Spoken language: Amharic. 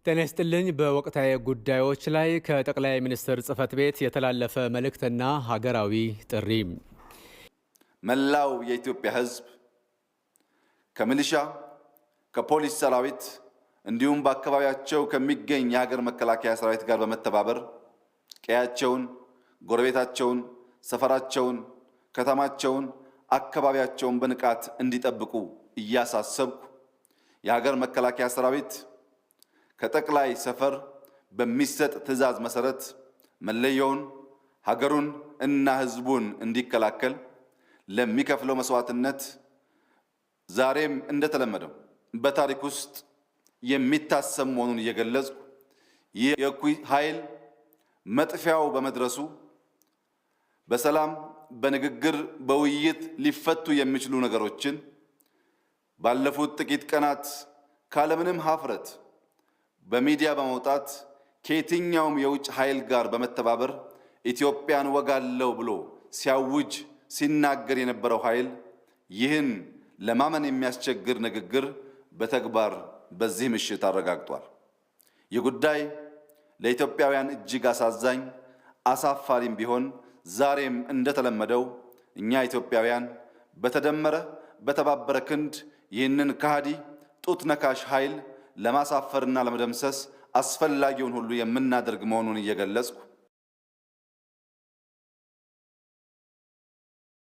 ጤና ይስጥልኝ። በወቅታዊ ጉዳዮች ላይ ከጠቅላይ ሚኒስትር ጽህፈት ቤት የተላለፈ መልእክትና ሀገራዊ ጥሪ። መላው የኢትዮጵያ ሕዝብ ከሚሊሻ ከፖሊስ ሰራዊት እንዲሁም በአካባቢያቸው ከሚገኝ የሀገር መከላከያ ሰራዊት ጋር በመተባበር ቀያቸውን፣ ጎረቤታቸውን፣ ሰፈራቸውን፣ ከተማቸውን፣ አካባቢያቸውን በንቃት እንዲጠብቁ እያሳሰብኩ የሀገር መከላከያ ሰራዊት ከጠቅላይ ሰፈር በሚሰጥ ትዕዛዝ መሰረት መለየውን ሀገሩን እና ሕዝቡን እንዲከላከል ለሚከፍለው መስዋዕትነት ዛሬም እንደተለመደው በታሪክ ውስጥ የሚታሰብ መሆኑን እየገለጽኩ ይህ የእኩይ ኃይል መጥፊያው በመድረሱ በሰላም በንግግር በውይይት ሊፈቱ የሚችሉ ነገሮችን ባለፉት ጥቂት ቀናት ካለምንም ሀፍረት በሚዲያ በመውጣት ከየትኛውም የውጭ ኃይል ጋር በመተባበር ኢትዮጵያን ወጋለው ብሎ ሲያውጅ ሲናገር የነበረው ኃይል ይህን ለማመን የሚያስቸግር ንግግር በተግባር በዚህ ምሽት አረጋግጧል። ይህ ጉዳይ ለኢትዮጵያውያን እጅግ አሳዛኝ አሳፋሪም ቢሆን ዛሬም እንደተለመደው እኛ ኢትዮጵያውያን በተደመረ በተባበረ ክንድ ይህንን ከሃዲ ጡት ነካሽ ኃይል ለማሳፈርና ለመደምሰስ አስፈላጊውን ሁሉ የምናደርግ መሆኑን እየገለጽኩ